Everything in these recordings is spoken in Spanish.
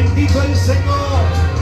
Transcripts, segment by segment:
Bendito el Señor.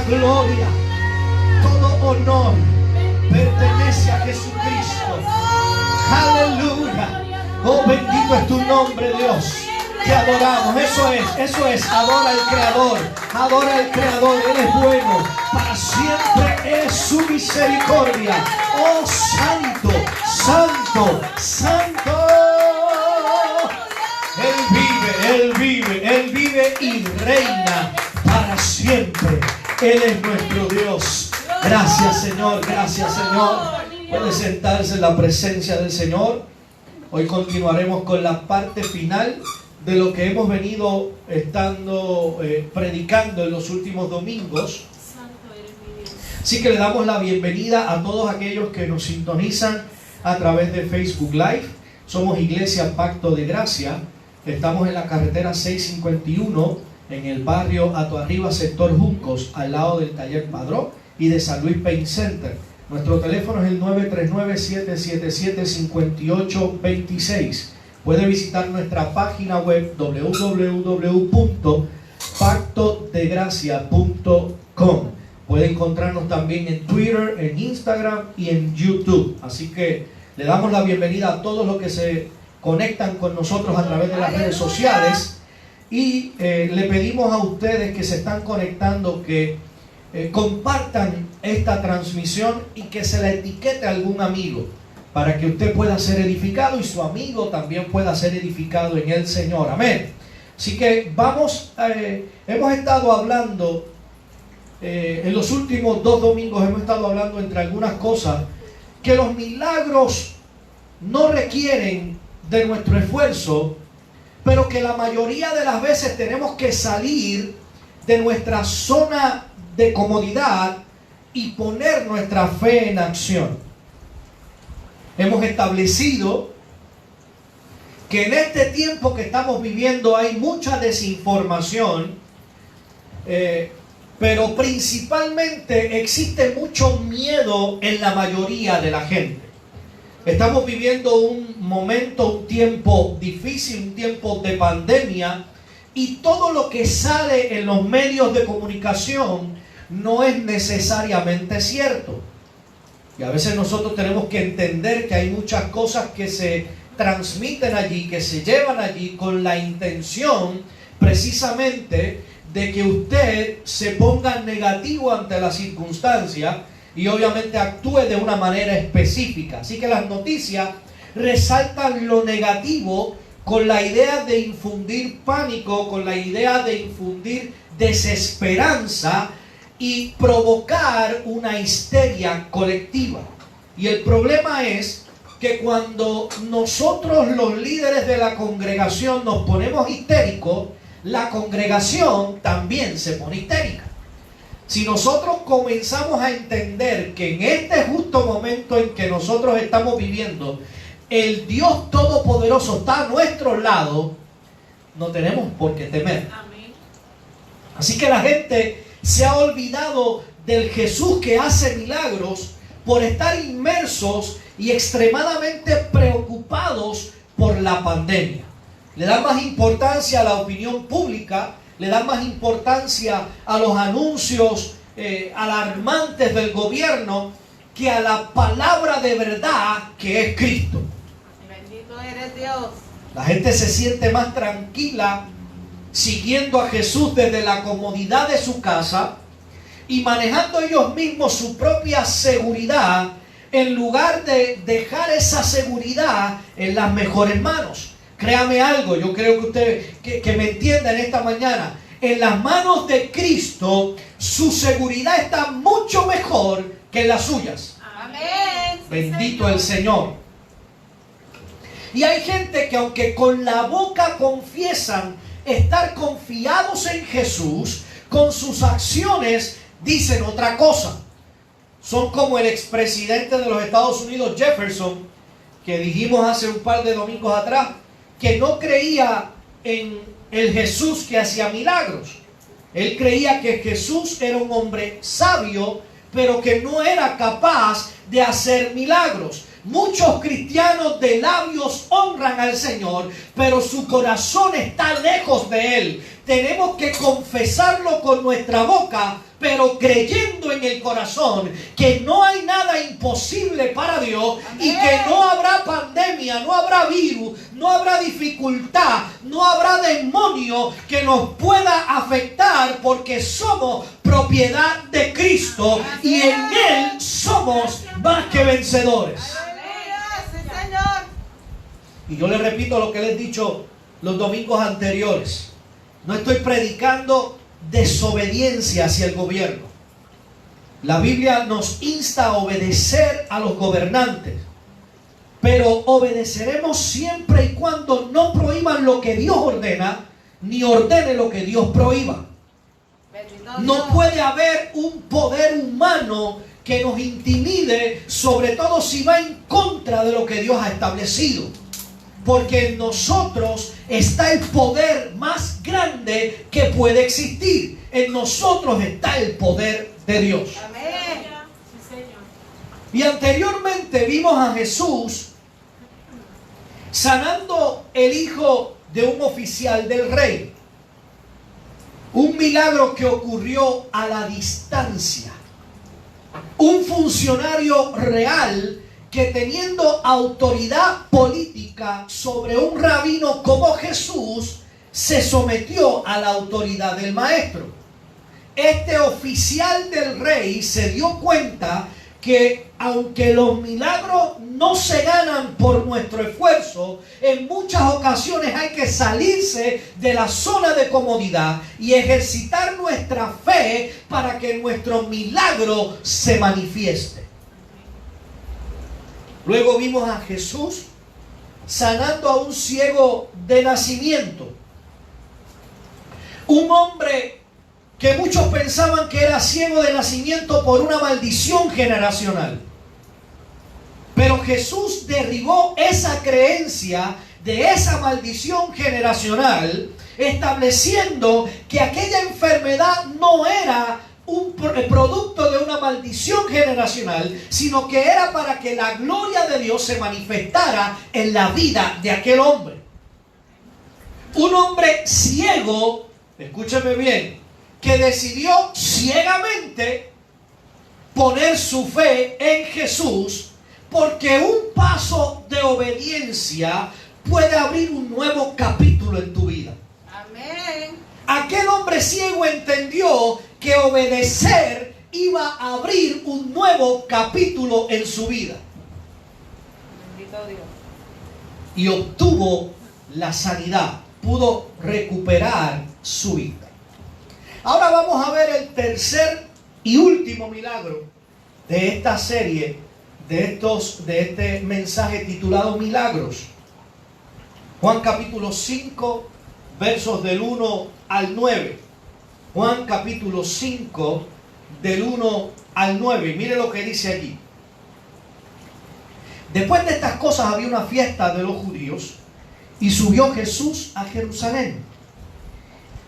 Gloria, todo honor pertenece a Jesucristo. Aleluya. Oh, bendito es tu nombre, Dios. Te adoramos. Eso es. Adora al Creador. Adora al Creador. Él es bueno. Para siempre es su misericordia. Oh, santo, santo, santo. Él vive y reina para siempre. Él es nuestro Dios. Gracias, Señor. Gracias, Señor. Puede sentarse en la presencia del Señor. Hoy continuaremos con la parte final de lo que hemos venido estando predicando en los últimos domingos. Así que le damos la bienvenida a todos aquellos que nos sintonizan a través de Facebook Live. Somos Iglesia Pacto de Gracia. Estamos en la carretera 651 en el barrio Atoarriba, sector Juncos, al lado del taller Padrón y de San Luis Pain Center. Nuestro teléfono es el 939-777-5826. Puede visitar nuestra página web www.pactodegracia.com. Puede encontrarnos también en Twitter, en Instagram y en YouTube. Así que le damos la bienvenida a todos los que se conectan con nosotros a través de las redes sociales. Y le pedimos a ustedes que se están conectando que compartan esta transmisión y que se la etiquete a algún amigo para que usted pueda ser edificado y su amigo también pueda ser edificado en el Señor. Amén. Así que hemos estado hablando en los últimos 2 domingos, hemos estado hablando entre algunas cosas, que los milagros no requieren de nuestro esfuerzo, pero que la mayoría de las veces tenemos que salir de nuestra zona de comodidad y poner nuestra fe en acción. Hemos establecido que en este tiempo que estamos viviendo hay mucha desinformación, pero principalmente existe mucho miedo en la mayoría de la gente. Estamos viviendo un momento, un tiempo difícil, un tiempo de pandemia, y todo lo que sale en los medios de comunicación no es necesariamente cierto. Y a veces nosotros tenemos que entender que hay muchas cosas que se transmiten allí, que se llevan allí con la intención precisamente de que usted se ponga negativo ante la circunstancia y obviamente actúe de una manera específica. Así que las noticias resaltan lo negativo con la idea de infundir pánico, con la idea de infundir desesperanza y provocar una histeria colectiva. Y el problema es que cuando nosotros los líderes de la congregación nos ponemos histéricos, la congregación también se pone histérica. Si nosotros comenzamos a entender que en este justo momento en que nosotros estamos viviendo, el Dios Todopoderoso está a nuestro lado, no tenemos por qué temer. Amén. Así que la gente se ha olvidado del Jesús que hace milagros por estar inmersos y extremadamente preocupados por la pandemia. Le dan más importancia a la opinión pública, le dan más importancia a los anuncios alarmantes del gobierno que a la palabra de verdad que es Cristo. Bendito eres Dios. La gente se siente más tranquila siguiendo a Jesús desde la comodidad de su casa y manejando ellos mismos su propia seguridad, en lugar de dejar esa seguridad en las mejores manos. Créame algo, yo creo que usted que me entienda en esta mañana. En las manos de Cristo, su seguridad está mucho mejor que en las suyas. Amén. Bendito el Señor. Y hay gente que aunque con la boca confiesan estar confiados en Jesús, con sus acciones dicen otra cosa. Son como el expresidente de los Estados Unidos, Jefferson, que dijimos hace un par de domingos atrás, que no creía en el Jesús que hacía milagros. Él creía que Jesús era un hombre sabio, pero que no era capaz de hacer milagros. Muchos cristianos de labios honran al Señor, pero su corazón está lejos de Él. Tenemos que confesarlo con nuestra boca, pero creyendo en el corazón que no hay nada imposible para Dios. Amén. Y que no habrá pandemia, no habrá virus, no habrá dificultad, no habrá demonio que nos pueda afectar, porque somos propiedad de Cristo. Amén. Y en Él somos más que vencedores. Y yo les repito lo que les he dicho los domingos anteriores. No estoy predicando desobediencia hacia el gobierno. La Biblia nos insta a obedecer a los gobernantes, pero obedeceremos siempre y cuando no prohíban lo que Dios ordena, ni ordene lo que Dios prohíba. No puede haber un poder humano que nos intimide, sobre todo si va en contra de lo que Dios ha establecido. Porque en nosotros está el poder más grande que puede existir. En nosotros está el poder de Dios. Amén. Y anteriormente vimos a Jesús sanando el hijo de un oficial del rey. Un milagro que ocurrió a la distancia. Un funcionario real que, teniendo autoridad política sobre un rabino como Jesús, se sometió a la autoridad del maestro. Este oficial del rey se dio cuenta que aunque los milagros no se ganan por nuestro esfuerzo, en muchas ocasiones hay que salirse de la zona de comodidad y ejercitar nuestra fe para que nuestro milagro se manifieste. Luego vimos a Jesús sanando a un ciego de nacimiento. Un hombre que muchos pensaban que era ciego de nacimiento por una maldición generacional. Pero Jesús derribó esa creencia de esa maldición generacional, estableciendo que aquella enfermedad no era un producto de una maldición generacional, sino que era para que la gloria de Dios se manifestara en la vida de aquel hombre. Un hombre ciego, escúcheme bien, que decidió ciegamente poner su fe en Jesús, porque un paso de obediencia puede abrir un nuevo capítulo en tu vida. Amén. Aquel hombre ciego entendió que obedecer iba a abrir un nuevo capítulo en su vida. Bendito Dios. Y obtuvo la sanidad, pudo recuperar su vida. Ahora vamos a ver el tercer y último milagro de esta serie, de este mensaje titulado Milagros. Juan capítulo 5, versos del 1 al 9. Juan capítulo 5, del 1 al 9. Mire lo que dice allí. Después de estas cosas había una fiesta de los judíos y subió Jesús a Jerusalén.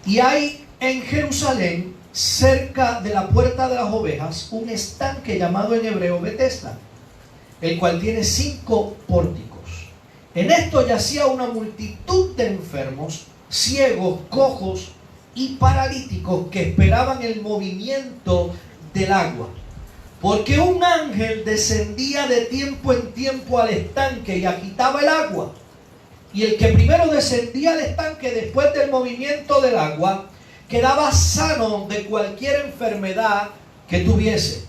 Y hay en Jerusalén, cerca de la puerta de las ovejas, un estanque llamado en hebreo Betesda, el cual tiene 5 pórticos. En esto yacía una multitud de enfermos, ciegos, cojos, y paralíticos que esperaban el movimiento del agua. Porque un ángel descendía de tiempo en tiempo al estanque y agitaba el agua. Y el que primero descendía al estanque después del movimiento del agua, quedaba sano de cualquier enfermedad que tuviese.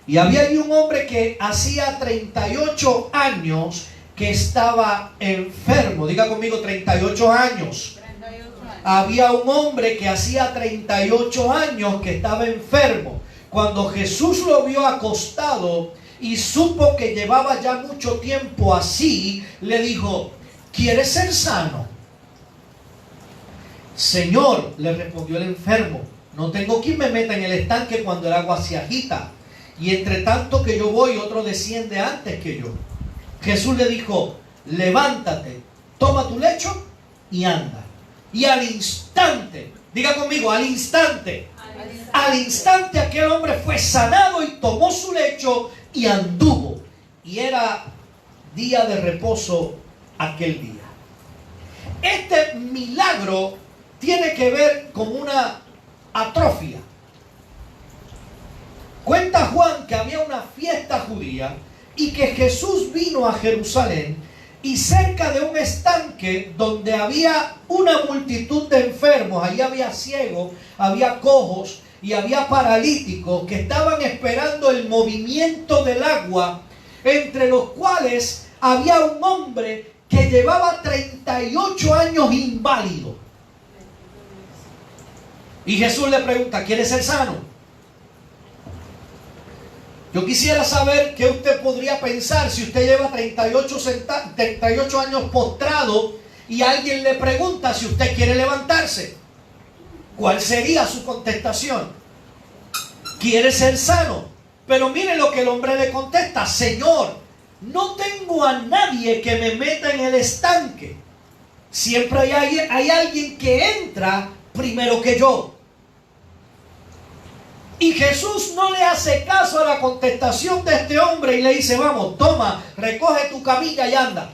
Y había allí un hombre que hacía 38 años que estaba enfermo. Diga conmigo, 38 años. 38 años. Había un hombre que hacía 38 años que estaba enfermo. Cuando Jesús lo vio acostado y supo que llevaba ya mucho tiempo así, le dijo: ¿quieres ser sano? Señor, le respondió el enfermo, no tengo quien me meta en el estanque cuando el agua se agita, y entre tanto que yo voy, otro desciende antes que yo. Jesús le dijo: levántate, toma tu lecho y anda. Y al instante, diga conmigo, al instante aquel hombre fue sanado y tomó su lecho y anduvo. Y era día de reposo aquel día. Este milagro tiene que ver con una atrofia. Cuenta Juan que había una fiesta judía y que Jesús vino a Jerusalén, y cerca de un estanque donde había una multitud de enfermos, allí había ciegos, había cojos y había paralíticos que estaban esperando el movimiento del agua, entre los cuales había un hombre que llevaba 38 años inválido. Y Jesús le pregunta: ¿quieres ser sano? Yo quisiera saber qué usted podría pensar si usted lleva 38 años postrado y alguien le pregunta si usted quiere levantarse. ¿Cuál sería su contestación? ¿Quiere ser sano? Pero mire lo que el hombre le contesta: Señor, no tengo a nadie que me meta en el estanque. Siempre hay alguien que entra primero que yo. Y Jesús no le hace caso a la contestación de este hombre y le dice: vamos, toma, recoge tu camilla y anda.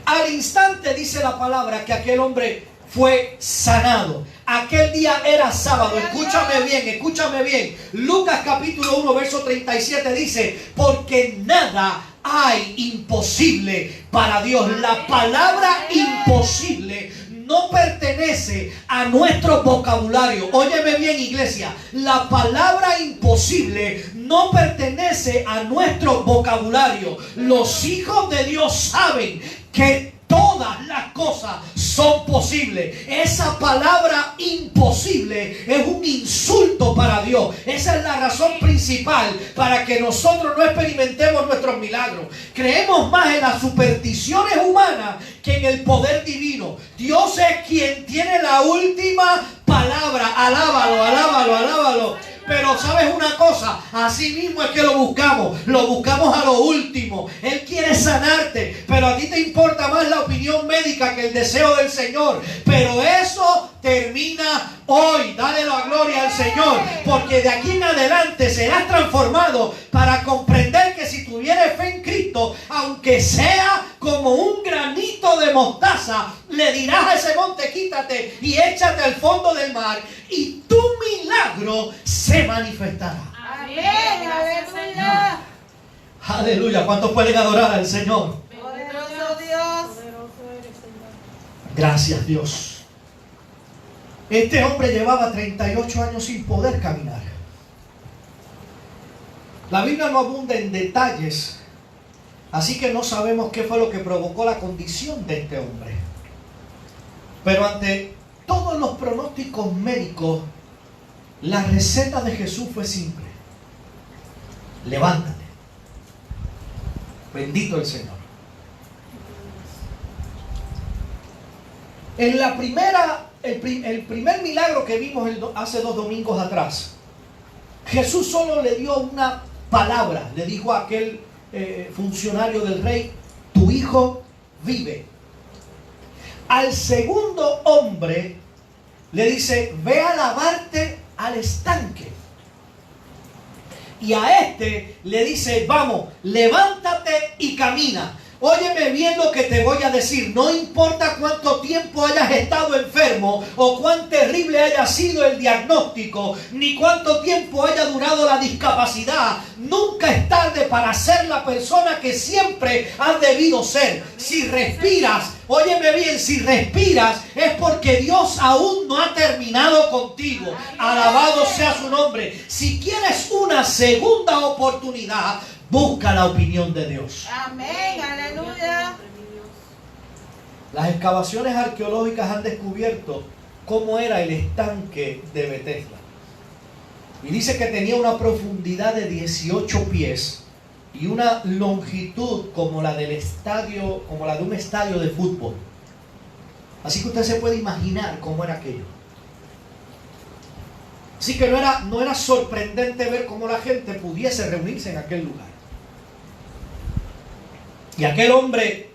Al instante dice la palabra que aquel hombre fue sanado. Aquel día era sábado. Escúchame bien. Lucas capítulo 1 verso 37 dice: porque nada hay imposible para Dios. La palabra imposible no pertenece a nuestro vocabulario. Óyeme bien, iglesia. La palabra imposible no pertenece a nuestro vocabulario. Los hijos de Dios saben que todas las cosas son posibles. Esa palabra imposible es un insulto para Dios. Esa es la razón principal para que nosotros no experimentemos nuestros milagros. Creemos más en las supersticiones humanas que en el poder divino. Dios es quien tiene la última palabra. Alábalo. Pero ¿sabes una cosa? Así mismo es que lo buscamos a lo último. Él quiere sanarte, pero a ti te importa más la opinión médica que el deseo del Señor. Pero eso termina hoy. Dale la gloria al Señor, porque de aquí en adelante serás transformado para comprender que si tuvieres fe en Cristo, aunque sea como un granito de mostaza, le dirás a ese monte: quítate y échate al fondo del mar, y tu milagro se manifestará. Amén. Aleluya. Aleluya. ¿Cuántos pueden adorar al Señor? Poderoso Dios. Gracias, Dios. Este hombre llevaba 38 años sin poder caminar. La Biblia no abunda en detalles, así que no sabemos qué fue lo que provocó la condición de este hombre. Pero ante todos los pronósticos médicos, la receta de Jesús fue simple: levántate. Bendito el Señor. En la el primer milagro que vimos hace 2 domingos atrás, Jesús solo le dio una palabra. Le dijo a aquel funcionario del rey: tu hijo vive. Al segundo hombre le dice: ve a lavarte al estanque. Y a este le dice: vamos, levántate y camina. Óyeme bien lo que te voy a decir. No importa cuánto tiempo hayas estado enfermo o cuán terrible haya sido el diagnóstico, ni cuánto tiempo haya durado la discapacidad, nunca es tarde para ser la persona que siempre has debido ser. Si respiras, óyeme bien, si respiras es porque Dios aún no ha terminado contigo. Alabado sea su nombre. Si quieres una segunda oportunidad, busca la opinión de Dios. Amén, aleluya. Las excavaciones arqueológicas han descubierto cómo era el estanque de Betesda. Y dice que tenía una profundidad de 18 pies y una longitud como la del estadio, como la de un estadio de fútbol. Así que usted se puede imaginar cómo era aquello. Así que no era sorprendente ver cómo la gente pudiese reunirse en aquel lugar. Y aquel hombre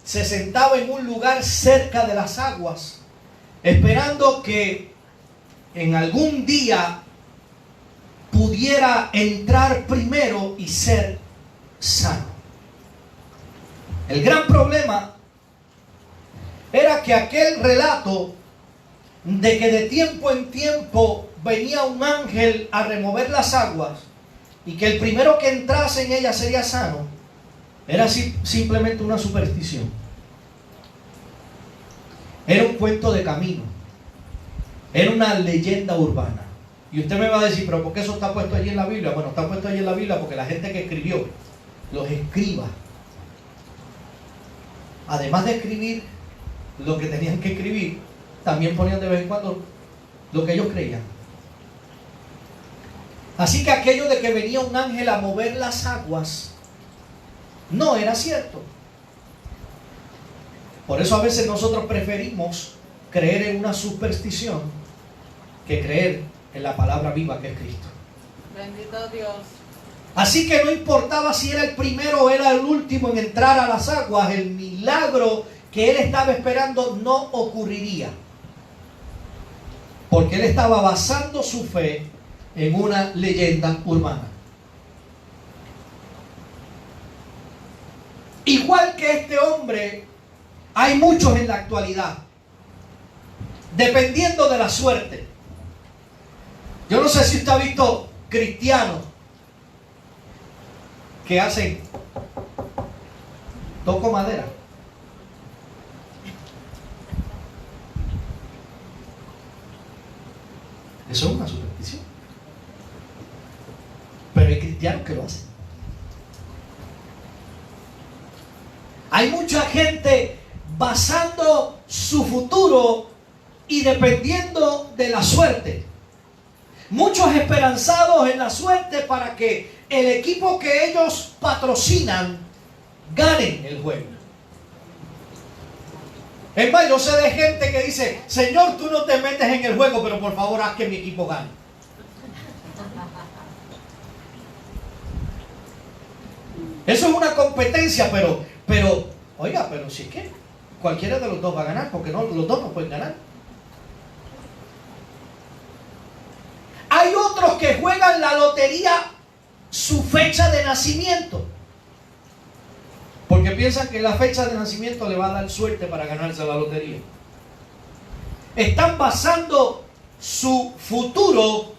se sentaba en un lugar cerca de las aguas, esperando que en algún día pudiera entrar primero y ser sano. El gran problema era que aquel relato de que de tiempo en tiempo venía un ángel a remover las aguas y que el primero que entrase en ellas sería sano, era simplemente una superstición. Era un cuento de camino. Era una leyenda urbana. Y usted me va a decir, pero ¿por qué eso está puesto allí en la Biblia? Bueno, está puesto allí en la Biblia porque la gente que escribió, los escribas, además de escribir lo que tenían que escribir, también ponían de vez en cuando lo que ellos creían. Así que aquello de que venía un ángel a mover las aguas no era cierto. Por eso a veces nosotros preferimos creer en una superstición que creer en la palabra viva que es Cristo. Bendito Dios. Así que no importaba si era el primero o era el último en entrar a las aguas, el milagro que él estaba esperando no ocurriría. Porque él estaba basando su fe en una leyenda urbana. Igual que este hombre, hay muchos en la actualidad, dependiendo de la suerte. Yo no sé si usted ha visto cristianos que hacen toco madera. Eso es una superstición. Pero hay cristianos que lo hacen. Hay mucha gente basando su futuro y dependiendo de la suerte. Muchos esperanzados en la suerte para que el equipo que ellos patrocinan gane el juego. Es más, yo sé de gente que dice, Señor, tú no te metes en el juego, pero por favor haz que mi equipo gane. Eso es una competencia, pero, oiga, pero si es que cualquiera de los dos va a ganar, porque no, los dos no pueden ganar. Hay otros que juegan la lotería su fecha de nacimiento, porque piensan que la fecha de nacimiento le va a dar suerte para ganarse la lotería. Están basando su futuro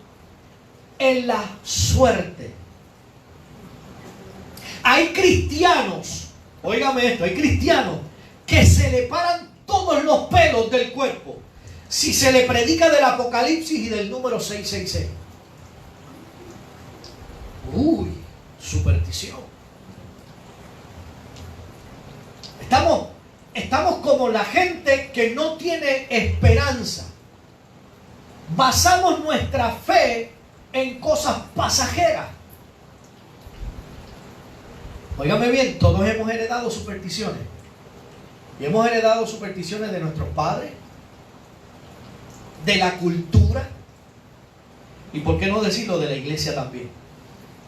en la suerte. Hay cristianos, óigame esto, hay cristianos que se le paran todos los pelos del cuerpo si se le predica del Apocalipsis y del número 666. Uy, superstición. Estamos como la gente que no tiene esperanza. Basamos nuestra fe en cosas pasajeras. Óigame bien, todos hemos heredado supersticiones. Y hemos heredado supersticiones de nuestros padres, de la cultura, y por qué no decirlo, de la iglesia también.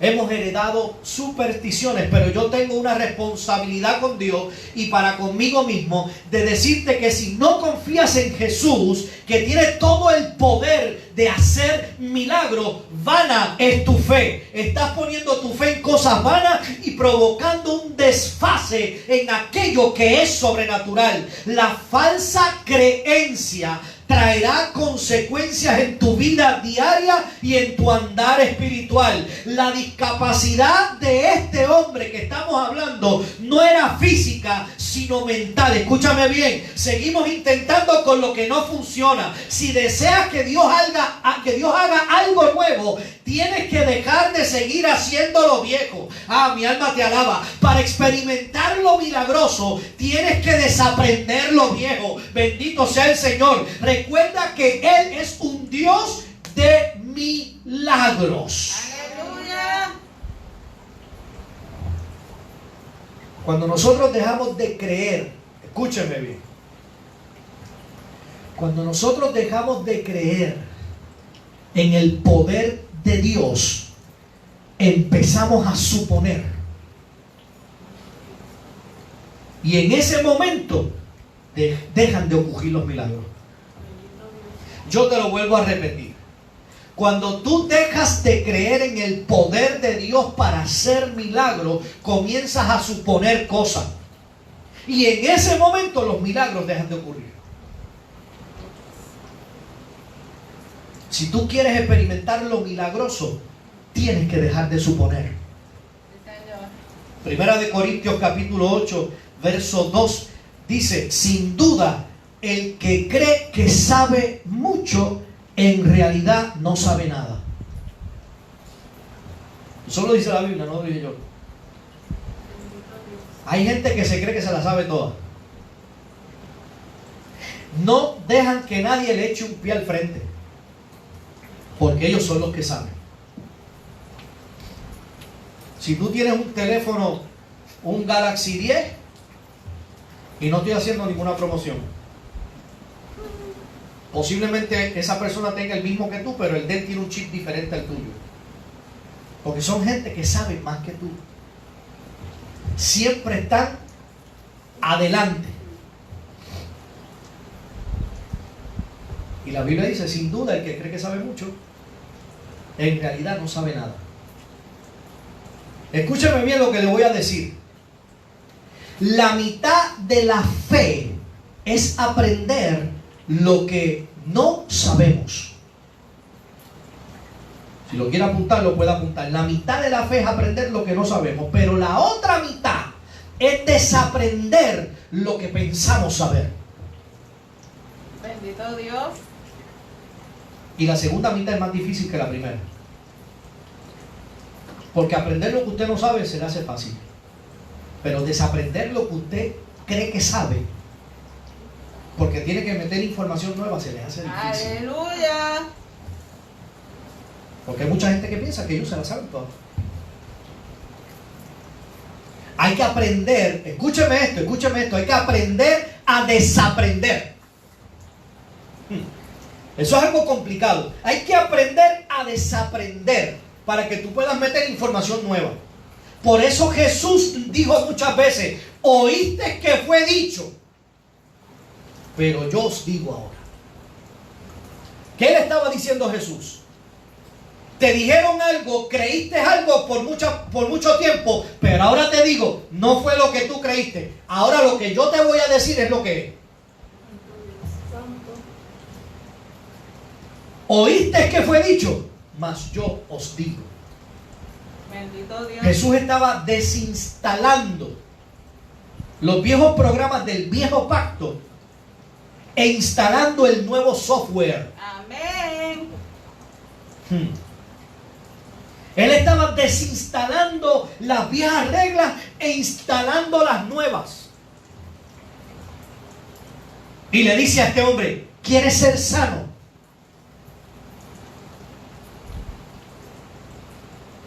Hemos heredado supersticiones, pero yo tengo una responsabilidad con Dios y para conmigo mismo de decirte que si no confías en Jesús, que tiene todo el poder de hacer milagros, vana es tu fe. Estás poniendo tu fe en cosas vanas y provocando un desfase en aquello que es sobrenatural. La falsa creencia traerá consecuencias en tu vida diaria y en tu andar espiritual. La discapacidad de este hombre que estamos hablando no era física, sino mental. Escúchame bien, seguimos intentando con lo que no funciona. Si deseas que Dios haga algo nuevo, tienes que dejar de seguir haciendo lo viejo. Mi alma te alaba. Para experimentar lo milagroso, tienes que desaprender lo viejo. Bendito sea el Señor. Recuerda que Él es un Dios de milagros. Aleluya. Cuando nosotros dejamos de creer, escúcheme bien. Cuando nosotros dejamos de creer en el poder de Dios, empezamos a suponer. Y en ese momento dejan de ocurrir los milagros. Yo te lo vuelvo a repetir. Cuando tú dejas de creer en el poder de Dios para hacer milagros, comienzas a suponer cosas. Y en ese momento los milagros dejan de ocurrir. Si tú quieres experimentar lo milagroso, tienes que dejar de suponer. Primera de Corintios capítulo 8, verso 2, dice: sin duda, el que cree que sabe mucho, en realidad no sabe nada. Eso lo dice la Biblia, no lo dije yo. Hay gente que se cree que se la sabe toda. No dejan que nadie le eche un pie al frente, porque ellos son los que saben. Si tú tienes un teléfono, un Galaxy 10, y no estoy haciendo ninguna promoción, posiblemente esa persona tenga el mismo que tú, pero el de él tiene un chip diferente al tuyo. Porque son gente que sabe más que tú. Siempre están adelante. Y la Biblia dice, sin duda, el que cree que sabe mucho, en realidad no sabe nada. Escúcheme bien lo que le voy a decir. La mitad de la fe es aprender lo que no sabemos. Si lo quiere apuntar, lo puede apuntar. La mitad de la fe es aprender lo que no sabemos, pero la otra mitad es desaprender lo que pensamos saber. Bendito Dios. Y la segunda mitad es más difícil que la primera. Porque aprender lo que usted no sabe se le hace fácil. Pero desaprender lo que usted cree que sabe, porque tiene que meter información nueva, se le hace difícil. Aleluya. Porque hay mucha gente que piensa que ellos se la saben todas. Hay que aprender, escúcheme esto, hay que aprender a desaprender. Eso es algo complicado. Hay que aprender a desaprender para que tú puedas meter información nueva. Por eso Jesús dijo muchas veces, oíste que fue dicho, pero yo os digo ahora. ¿Qué le estaba diciendo Jesús? Te dijeron algo, creíste algo por mucho tiempo, pero ahora te digo, no fue lo que tú creíste. Ahora lo que yo te voy a decir es lo que es. Oíste que fue dicho, mas yo os digo. Bendito Dios. Jesús estaba desinstalando los viejos programas del viejo pacto e instalando el nuevo software. Amén. Él estaba desinstalando las viejas reglas e instalando las nuevas. Y le dice a este hombre, ¿quieres ser sano?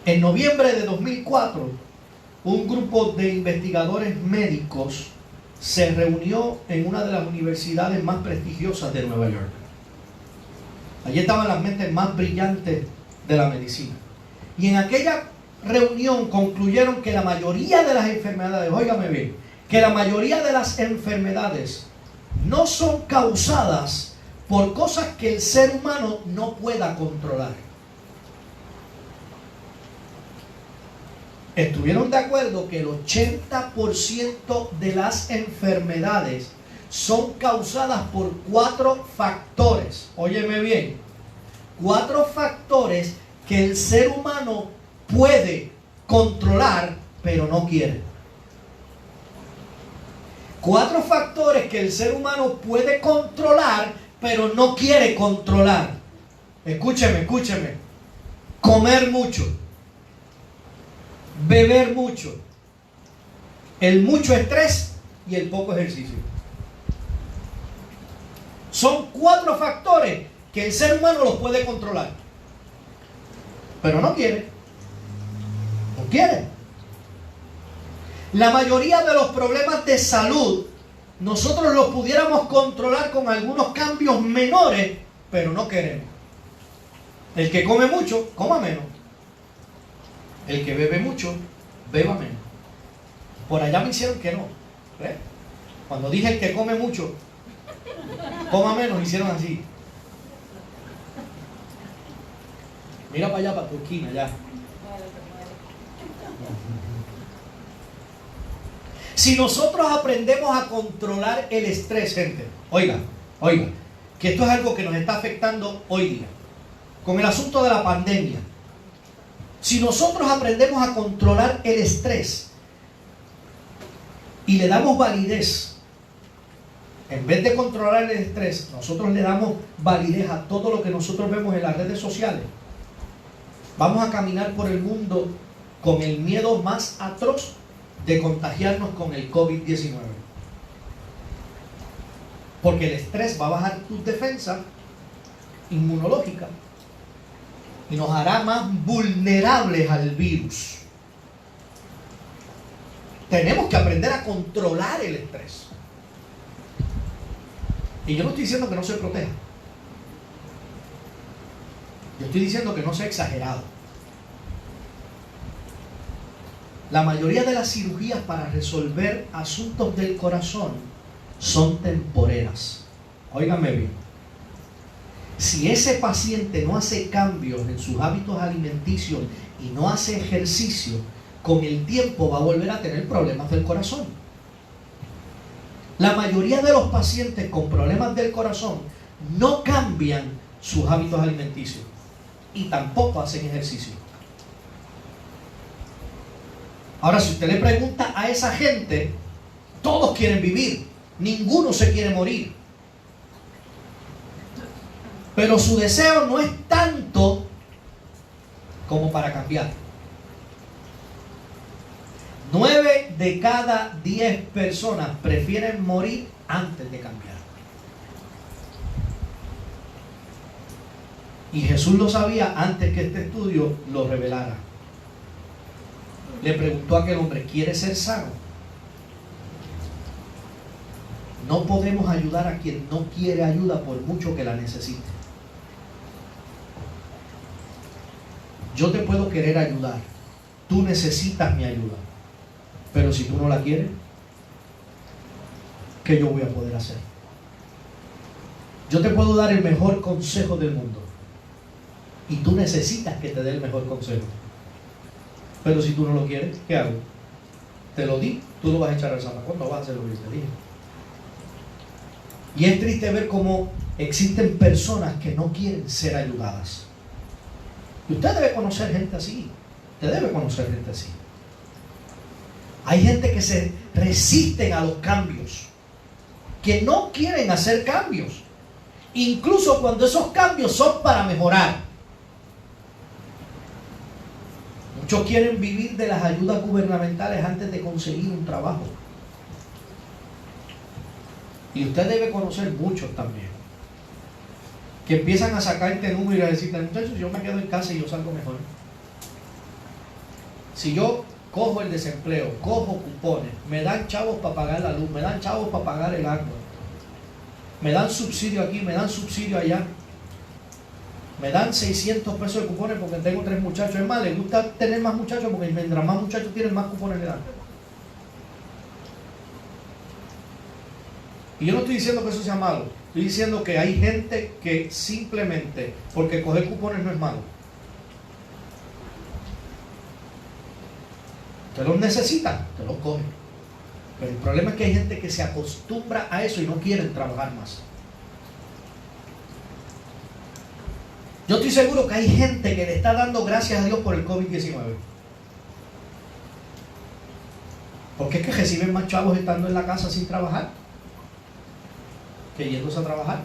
En noviembre de 2004, un grupo de investigadores médicos se reunió en una de las universidades más prestigiosas de Nueva York. Allí estaban las mentes más brillantes de la medicina. Y en aquella reunión concluyeron que la mayoría de las enfermedades, óigame bien, que la mayoría de las enfermedades no son causadas por cosas que el ser humano no pueda controlar. Estuvieron de acuerdo que el 80% de las enfermedades son causadas por 4 factores. Óyeme bien, 4 factores que el ser humano puede controlar, pero no quiere. 4 factores que el ser humano puede controlar, pero no quiere controlar. Escúcheme, escúcheme. Comer mucho, beber mucho, el mucho estrés y el poco ejercicio. Son 4 factores que el ser humano los puede controlar, pero no quiere. No quiere. La mayoría de los problemas de salud nosotros los pudiéramos controlar con algunos cambios menores, pero no queremos. El que come mucho, coma menos. El que bebe mucho, beba menos. Por allá me hicieron que no. ¿Ves? Cuando dije el que come mucho, coma menos, hicieron así. Mira para allá, para tu esquina, allá. Si nosotros aprendemos a controlar el estrés, gente, oiga, que esto es algo que nos está afectando hoy día, con el asunto de la pandemia. Si nosotros aprendemos a controlar el estrés y le damos validez, en vez de controlar el estrés, nosotros le damos validez a todo lo que nosotros vemos en las redes sociales, vamos a caminar por el mundo con el miedo más atroz de contagiarnos con el COVID-19. Porque el estrés va a bajar tus defensas inmunológicas y nos hará más vulnerables al virus. Tenemos que aprender a controlar el estrés. Y yo no estoy diciendo que no se proteja. Yo estoy diciendo que no sea exagerado. La mayoría de las cirugías para resolver asuntos del corazón son temporeras. Óigame bien. Si ese paciente no hace cambios en sus hábitos alimenticios y no hace ejercicio, con el tiempo va a volver a tener problemas del corazón. La mayoría de los pacientes con problemas del corazón no cambian sus hábitos alimenticios y tampoco hacen ejercicio. Ahora, si usted le pregunta a esa gente, todos quieren vivir, ninguno se quiere morir. Pero su deseo no es tanto como para cambiar. 9 de cada 10 personas prefieren morir antes de cambiar. Y Jesús lo sabía antes que este estudio lo revelara. Le preguntó a aquel hombre, ¿quieres ser sano? No podemos ayudar a quien no quiere ayuda por mucho que la necesite. Yo te puedo querer ayudar. Tú necesitas mi ayuda. Pero si tú no la quieres, ¿qué yo voy a poder hacer? Yo te puedo dar el mejor consejo del mundo. Y tú necesitas que te dé el mejor consejo. Pero si tú no lo quieres, ¿qué hago? Te lo di, tú lo vas a echar al zafacón, no vas a hacer lo que yo te dije. Y es triste ver cómo existen personas que no quieren ser ayudadas. Y usted debe conocer gente así. Usted debe conocer gente así. Hay gente que se resisten a los cambios, que no quieren hacer cambios, incluso cuando esos cambios son para mejorar. Muchos quieren vivir de las ayudas gubernamentales antes de conseguir un trabajo. Y usted debe conocer muchos también, que empiezan a sacarte números y a decirte, muchachos, yo me quedo en casa y yo salgo mejor. Si yo cojo el desempleo, cojo cupones, me dan chavos para pagar la luz, me dan chavos para pagar el agua, me dan subsidio aquí, me dan subsidio allá. Me dan 600 pesos de cupones porque tengo 3 muchachos. Es más, les gusta tener más muchachos porque mientras más muchachos tienen, más cupones le dan. Y yo no estoy diciendo que eso sea malo. Estoy diciendo que hay gente que simplemente, porque coger cupones no es malo. Usted los necesita, te los coge. Pero el problema es que hay gente que se acostumbra a eso y no quieren trabajar más. Yo estoy seguro que hay gente que le está dando gracias a Dios por el COVID-19. Porque es que reciben más chavos estando en la casa sin trabajar que yéndose a trabajar.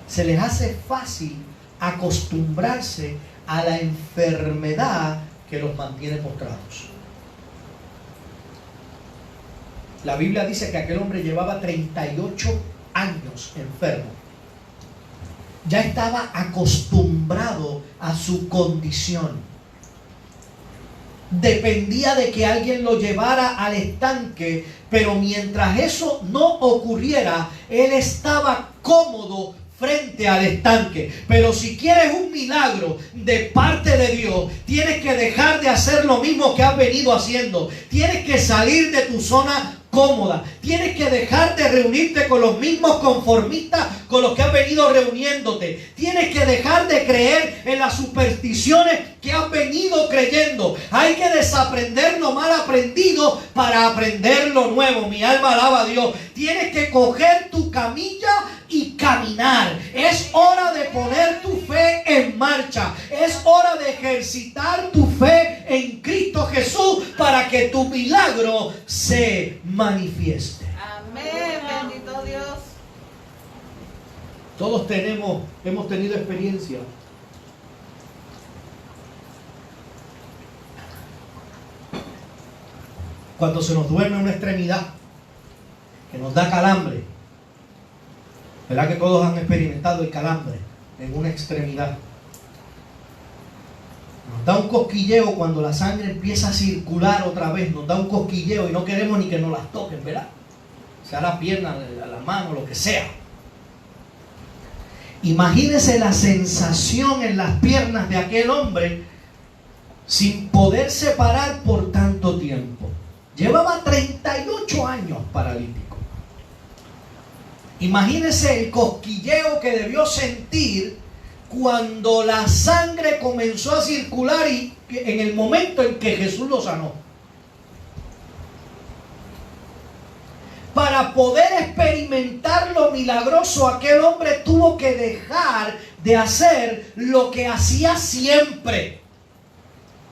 Se les hace fácil acostumbrarse a la enfermedad que los mantiene postrados. La Biblia dice que aquel hombre llevaba 38 años enfermo. Ya estaba acostumbrado a su condición. Dependía de que alguien lo llevara al estanque, pero mientras eso no ocurriera, él estaba cómodo frente al estanque. Pero si quieres un milagro de parte de Dios, tienes que dejar de hacer lo mismo que has venido haciendo. Tienes que salir de tu zona cómoda. Tienes que dejar de reunirte con los mismos conformistas con los que has venido reuniéndote. Tienes que dejar de creer en las supersticiones que has venido creyendo. Hay que desaprender lo mal aprendido para aprender lo nuevo. Mi alma alaba a Dios. Tienes que coger tu camilla y caminar. Es hora de poner tu fe en marcha. Es hora de ejercitar tu fe en Cristo Jesús para que tu milagro se manifieste. Amén, bendito Dios. Todos hemos tenido experiencia. Cuando se nos duerme una extremidad, que nos da calambre. ¿Verdad que todos han experimentado el calambre en una extremidad? Nos da un cosquilleo cuando la sangre empieza a circular otra vez. Nos da un cosquilleo y no queremos ni que nos las toquen, ¿verdad? Sea la pierna, la mano, lo que sea. Imagínese la sensación en las piernas de aquel hombre sin poderse parar por tanto tiempo. Llevaba 38 años paralítico. Imagínese el cosquilleo que debió sentir cuando la sangre comenzó a circular y en el momento en que Jesús lo sanó. Para poder experimentar lo milagroso, aquel hombre tuvo que dejar de hacer lo que hacía siempre,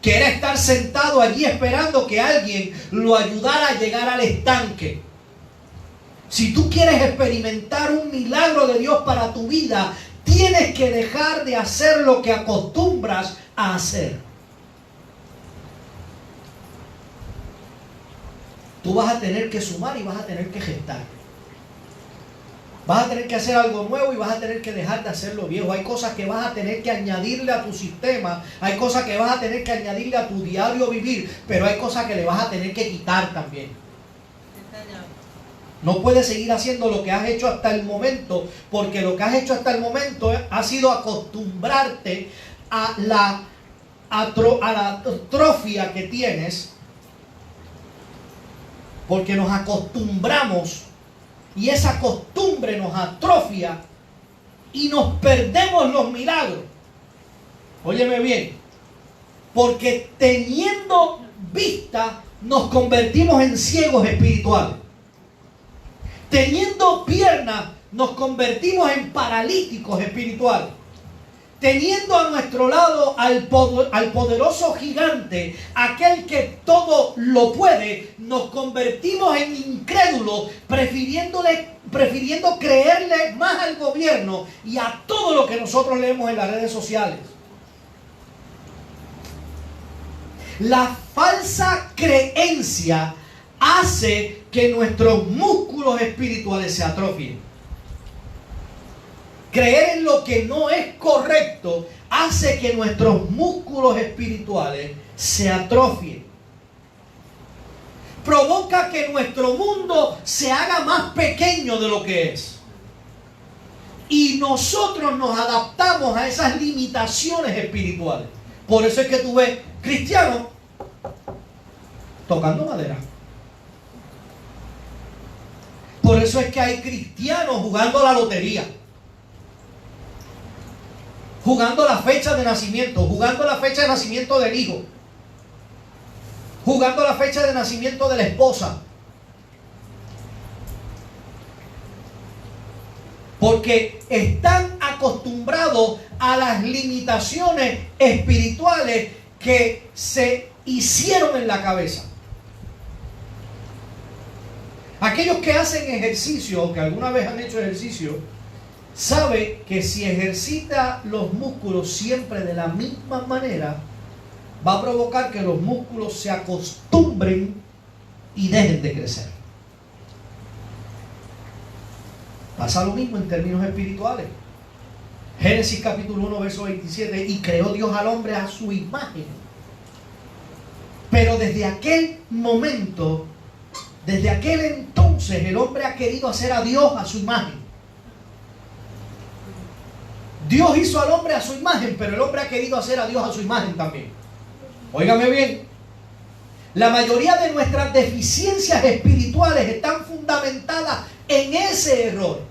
que era estar sentado allí esperando que alguien lo ayudara a llegar al estanque. Si tú quieres experimentar un milagro de Dios para tu vida, tienes que dejar de hacer lo que acostumbras a hacer. Tú vas a tener que sumar y vas a tener que gestar. Vas a tener que hacer algo nuevo y vas a tener que dejar de hacer lo viejo. Hay cosas que vas a tener que añadirle a tu sistema. Hay cosas que vas a tener que añadirle a tu diario vivir. Pero hay cosas que le vas a tener que quitar también. No puedes seguir haciendo lo que has hecho hasta el momento, porque lo que has hecho hasta el momento ha sido acostumbrarte a la atrofia que tienes, porque nos acostumbramos y esa costumbre nos atrofia y nos perdemos los milagros. Óyeme bien, porque teniendo vista nos convertimos en ciegos espirituales. Teniendo piernas, nos convertimos en paralíticos espirituales. Teniendo a nuestro lado al poderoso gigante, aquel que todo lo puede, nos convertimos en incrédulos, prefiriendo creerle más al gobierno y a todo lo que nosotros leemos en las redes sociales. La falsa creencia hace que nuestros músculos espirituales se atrofien. Creer en lo que no es correcto hace que nuestros músculos espirituales se atrofien. Provoca que nuestro mundo se haga más pequeño de lo que es. Y nosotros nos adaptamos a esas limitaciones espirituales. Por eso es que tú ves cristianos tocando madera. Por eso es que hay cristianos jugando a la lotería, jugando la fecha de nacimiento, jugando la fecha de nacimiento del hijo, jugando la fecha de nacimiento de la esposa. Porque están acostumbrados a las limitaciones espirituales que se hicieron en la cabeza. Aquellos que hacen ejercicio, o que alguna vez han hecho ejercicio, sabe que si ejercita los músculos siempre de la misma manera, va a provocar que los músculos se acostumbren y dejen de crecer. Pasa lo mismo en términos espirituales. Génesis capítulo 1, verso 27, y creó Dios al hombre a su imagen. Pero desde aquel momento, desde aquel entonces, el hombre ha querido hacer a Dios a su imagen. Dios hizo al hombre a su imagen, pero el hombre ha querido hacer a Dios a su imagen también. Óigame bien. La mayoría de nuestras deficiencias espirituales están fundamentadas en ese error,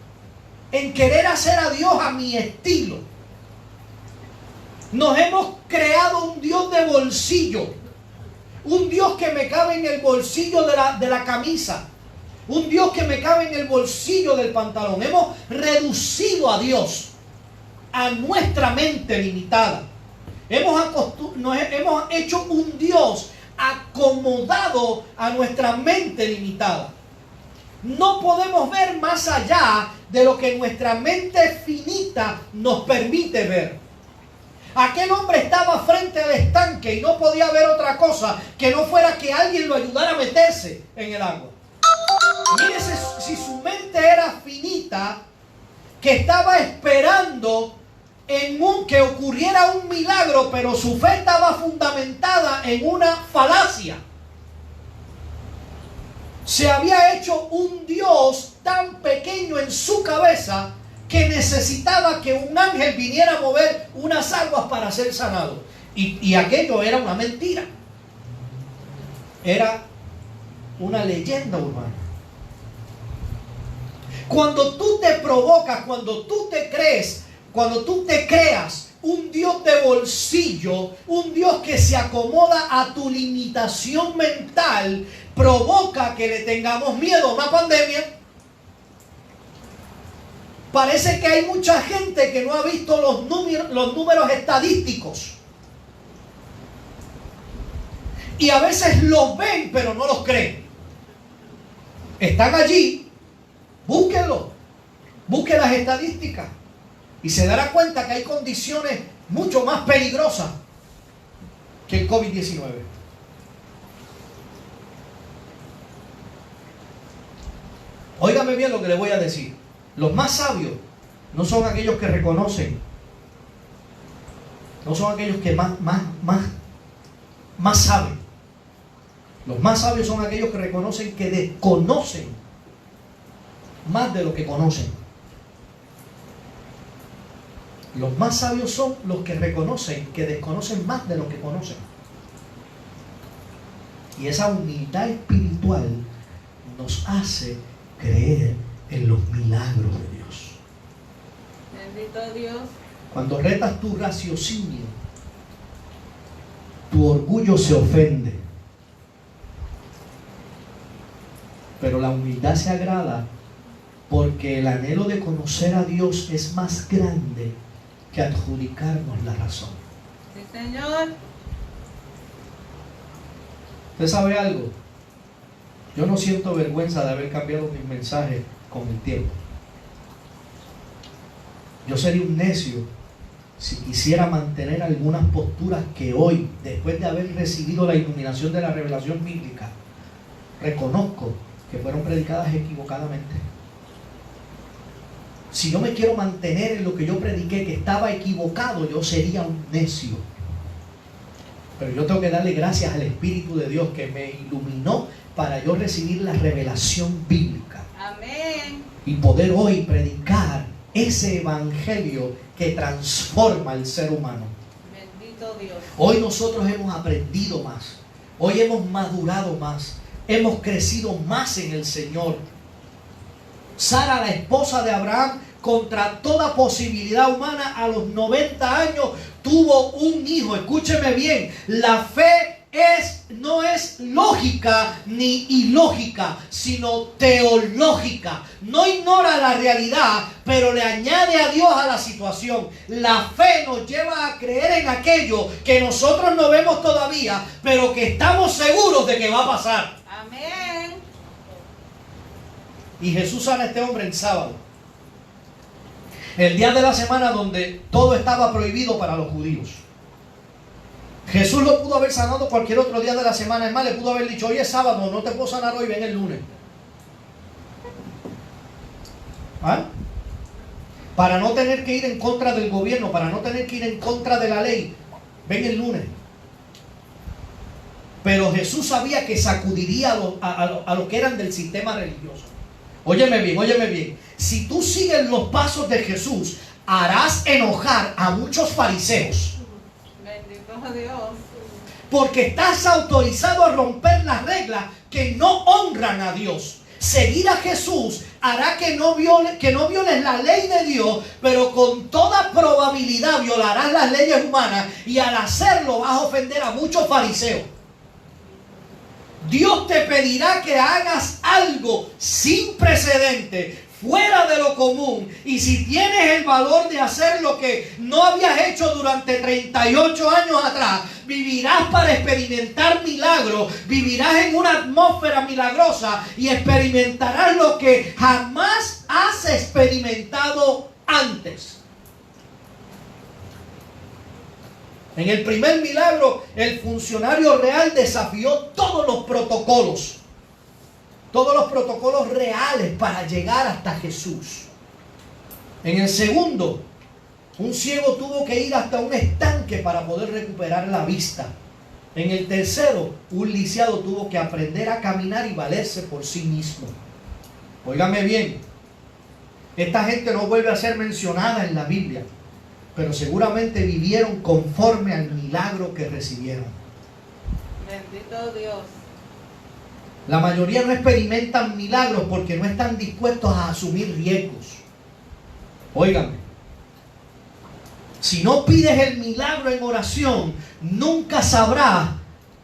en querer hacer a Dios a mi estilo. Nos hemos creado un Dios de bolsillo, un Dios que me cabe en el bolsillo de la camisa, un Dios que me cabe en el bolsillo del pantalón. Hemos reducido a Dios a nuestra mente limitada. Hemos hecho un Dios acomodado a nuestra mente limitada. No podemos ver más allá de lo que nuestra mente finita nos permite ver. Aquel hombre estaba frente al estanque y no podía ver otra cosa que no fuera que alguien lo ayudara a meterse en el agua. Mire si su mente era finita, que estaba esperando que ocurriera un milagro, pero su fe estaba fundamentada en una falacia. Se había hecho un Dios tan pequeño en su cabeza que necesitaba que un ángel viniera a mover unas aguas para ser sanado. Y aquello era una mentira. Era una leyenda urbana. Cuando tú te provocas, cuando tú te creas un Dios de bolsillo, un Dios que se acomoda a tu limitación mental, provoca que le tengamos miedo a una pandemia. Parece que hay mucha gente que no ha visto los números estadísticos. Y a veces los ven, pero no los creen. Están allí, búsquenlo, busquen las estadísticas. Y se dará cuenta que hay condiciones mucho más peligrosas que el COVID-19. Óigame bien lo que le voy a decir. Los más sabios no son aquellos que reconocen. No son aquellos que más saben. Los más sabios son aquellos que reconocen que desconocen más de lo que conocen. Los más sabios son los que reconocen que desconocen más de lo que conocen. Y esa humildad espiritual nos hace creer en los milagros de Dios. Bendito Dios. Cuando retas tu raciocinio, tu orgullo se ofende. Pero la humildad se agrada porque el anhelo de conocer a Dios es más grande que adjudicarnos la razón. Sí, Señor. ¿Usted sabe algo? Yo no siento vergüenza de haber cambiado mis mensajes con el tiempo. Yo sería un necio si quisiera mantener algunas posturas que hoy, después de haber recibido la iluminación de la revelación bíblica, reconozco que fueron predicadas equivocadamente. Si yo me quiero mantener en lo que yo prediqué que estaba equivocado, yo sería un necio. Pero yo tengo que darle gracias al Espíritu de Dios que me iluminó para yo recibir la revelación bíblica. Amén. Y poder hoy predicar ese evangelio que transforma al ser humano. Bendito Dios. Hoy nosotros hemos aprendido más, hoy hemos madurado más, hemos crecido más en el Señor. Sara, la esposa de Abraham, contra toda posibilidad humana, a los 90 años tuvo un hijo. Escúcheme bien, la fe no es lógica ni ilógica, sino teológica. No ignora la realidad, pero le añade a Dios a la situación. La fe nos lleva a creer en aquello que nosotros no vemos todavía, pero que estamos seguros de que va a pasar. Amén. Y Jesús sana a este hombre en sábado, el día de la semana donde todo estaba prohibido para los judíos. Jesús lo pudo haber sanado cualquier otro día de la semana. Es más, le pudo haber dicho: hoy es sábado, no te puedo sanar hoy, ven el lunes. ¿Ah? Para no tener que ir en contra del gobierno, para no tener que ir en contra de la ley, ven el lunes. Pero Jesús sabía que sacudiría a los que eran del sistema religioso. Óyeme bien, óyeme bien. Si tú sigues los pasos de Jesús, harás enojar a muchos fariseos. Bendito Dios. Porque estás autorizado a romper las reglas que no honran a Dios. Seguir a Jesús hará que no violes la ley de Dios, pero con toda probabilidad violarás las leyes humanas, y al hacerlo vas a ofender a muchos fariseos. Dios te pedirá que hagas algo sin precedente, fuera de lo común, y si tienes el valor de hacer lo que no habías hecho durante 38 años atrás, vivirás para experimentar milagros, vivirás en una atmósfera milagrosa y experimentarás lo que jamás has experimentado antes. En el primer milagro, el funcionario real desafió todos los protocolos reales para llegar hasta Jesús. En el segundo, un ciego tuvo que ir hasta un estanque para poder recuperar la vista. En el tercero, un lisiado tuvo que aprender a caminar y valerse por sí mismo. Óigame bien, esta gente no vuelve a ser mencionada en la Biblia, pero seguramente vivieron conforme al milagro que recibieron. Bendito Dios. La mayoría no experimentan milagros porque no están dispuestos a asumir riesgos. Óigame, si no pides el milagro en oración, nunca sabrás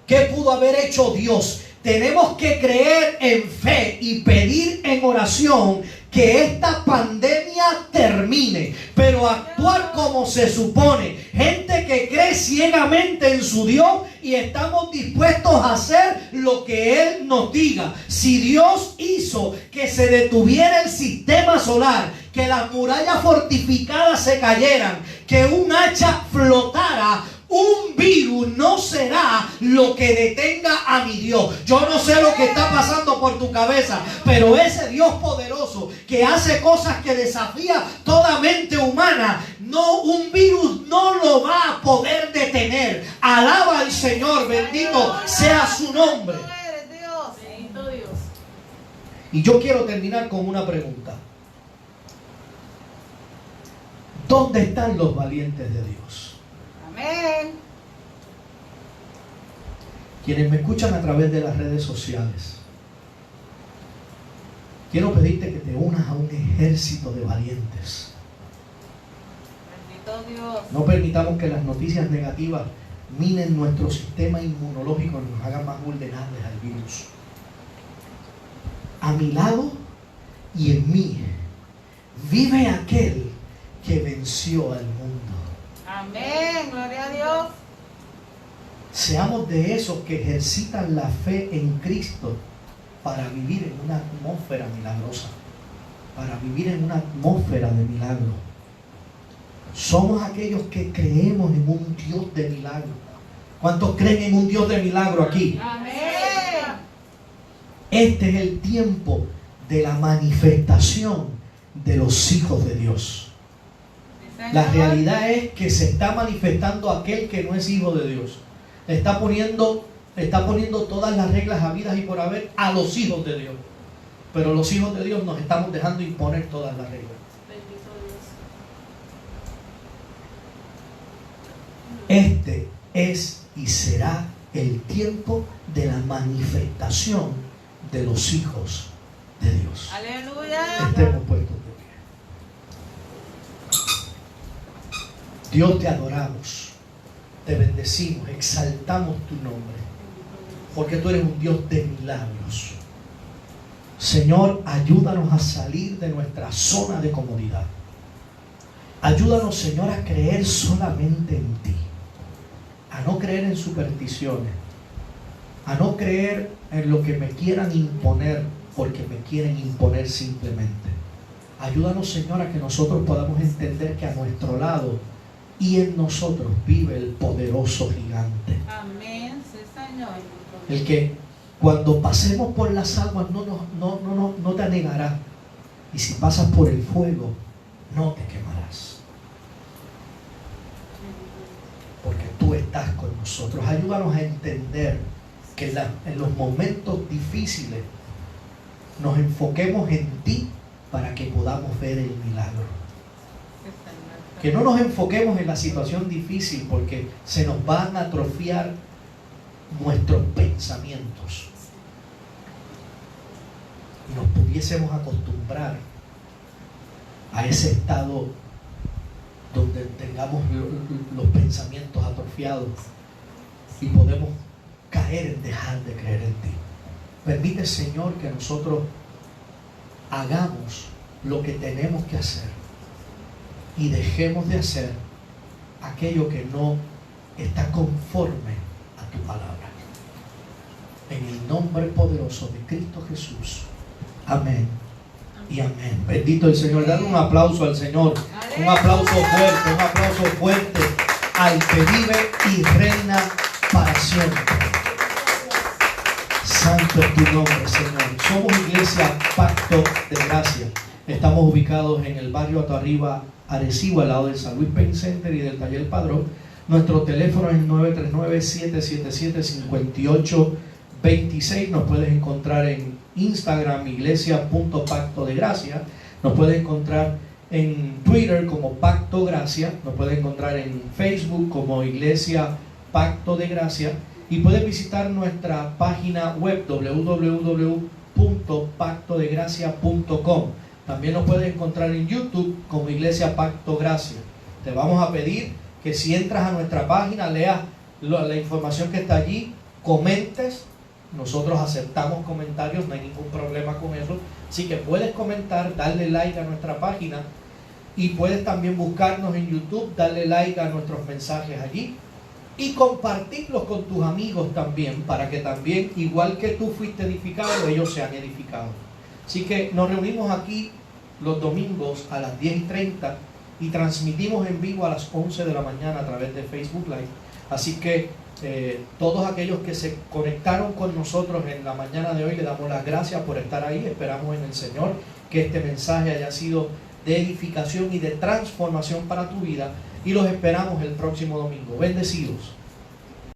qué pudo haber hecho Dios. Tenemos que creer en fe y pedir en oración que esta pandemia termine, pero actuar como se supone. Gente que cree ciegamente en su Dios y estamos dispuestos a hacer lo que Él nos diga. Si Dios hizo que se detuviera el sistema solar, que las murallas fortificadas se cayeran, que un hacha flotara, un virus no será lo que detenga a mi Dios. Yo no sé lo que está pasando por tu cabeza, pero ese Dios poderoso que hace cosas que desafía toda mente humana, no, un virus no lo va a poder detener. Alaba al Señor, bendito sea su nombre. Bendito Dios. Y yo quiero terminar con una pregunta. ¿Dónde están los valientes de Dios? Amén. Quienes me escuchan a través de las redes sociales, quiero pedirte que te unas a un ejército de valientes. Bendito Dios. No permitamos que las noticias negativas minen nuestro sistema inmunológico y nos hagan más vulnerables al virus. A mi lado y en mí vive aquel que venció al mundo. Amén. Gloria a Dios. Seamos de esos que ejercitan la fe en Cristo para vivir en una atmósfera milagrosa, para vivir en una atmósfera de milagro. Somos aquellos que creemos en un Dios de milagro. ¿Cuántos creen en un Dios de milagro aquí? Amén. Este es el tiempo de la manifestación de los hijos de Dios. La realidad es que se está manifestando aquel que no es hijo de Dios. Está poniendo todas las reglas habidas y por haber a los hijos de Dios. Pero los hijos de Dios nos estamos dejando imponer todas las reglas. Este es y será el tiempo de la manifestación de los hijos de Dios. Aleluya. Estemos puestos de pie. Dios, te adoramos, te bendecimos, exaltamos tu nombre, porque tú eres un Dios de milagros. Señor, ayúdanos a salir de nuestra zona de comodidad. Ayúdanos, Señor, a creer solamente en ti, a no creer en supersticiones, a no creer en lo que me quieran imponer, porque me quieren imponer simplemente. Ayúdanos, Señor, a que nosotros podamos entender que a nuestro lado y en nosotros vive el poderoso gigante. Amén. Sí, Señor. El que cuando pasemos por las aguas no te anegará. Y si pasas por el fuego, no te quemarás. Porque tú estás con nosotros. Ayúdanos a entender que en los momentos difíciles nos enfoquemos en ti para que podamos ver el milagro. Que no nos enfoquemos en la situación difícil porque se nos van a atrofiar nuestros pensamientos. Y nos pudiésemos acostumbrar a ese estado donde tengamos los pensamientos atrofiados y podemos caer en dejar de creer en ti. Permite, Señor, que nosotros hagamos lo que tenemos que hacer y dejemos de hacer aquello que no está conforme a tu palabra. En el nombre poderoso de Cristo Jesús. Amén y amén. Bendito el Señor. Dale un aplauso al Señor. Un aplauso fuerte al que vive y reina para siempre. Santo es tu nombre, Señor. Somos Iglesia Pacto de Gracia. Estamos ubicados en el barrio Atoarriba, Arecibo, al lado del San Luis Pain Center y del Taller Padrón. Nuestro teléfono es 939-777-5826. Nos puedes encontrar en Instagram, iglesia.pactodegracia. Nos puedes encontrar en Twitter como Pacto Gracia. Nos puedes encontrar en Facebook como Iglesia Pacto de Gracia. Y puedes visitar nuestra página web www.pactodegracia.com. También nos puedes encontrar en YouTube como Iglesia Pacto Gracia. Te vamos a pedir que si entras a nuestra página, leas la información que está allí, comentes. Nosotros aceptamos comentarios, no hay ningún problema con eso. Así que puedes comentar, darle like a nuestra página y puedes también buscarnos en YouTube, darle like a nuestros mensajes allí y compartirlos con tus amigos también, para que también, igual que tú fuiste edificado, ellos sean edificados. Así que nos reunimos aquí los domingos a las 10:30 y transmitimos en vivo a las 11 de la mañana a través de Facebook Live. Así que todos aquellos que se conectaron con nosotros en la mañana de hoy, le damos las gracias por estar ahí. Esperamos en el Señor que este mensaje haya sido de edificación y de transformación para tu vida, y los esperamos el próximo domingo. Bendecidos.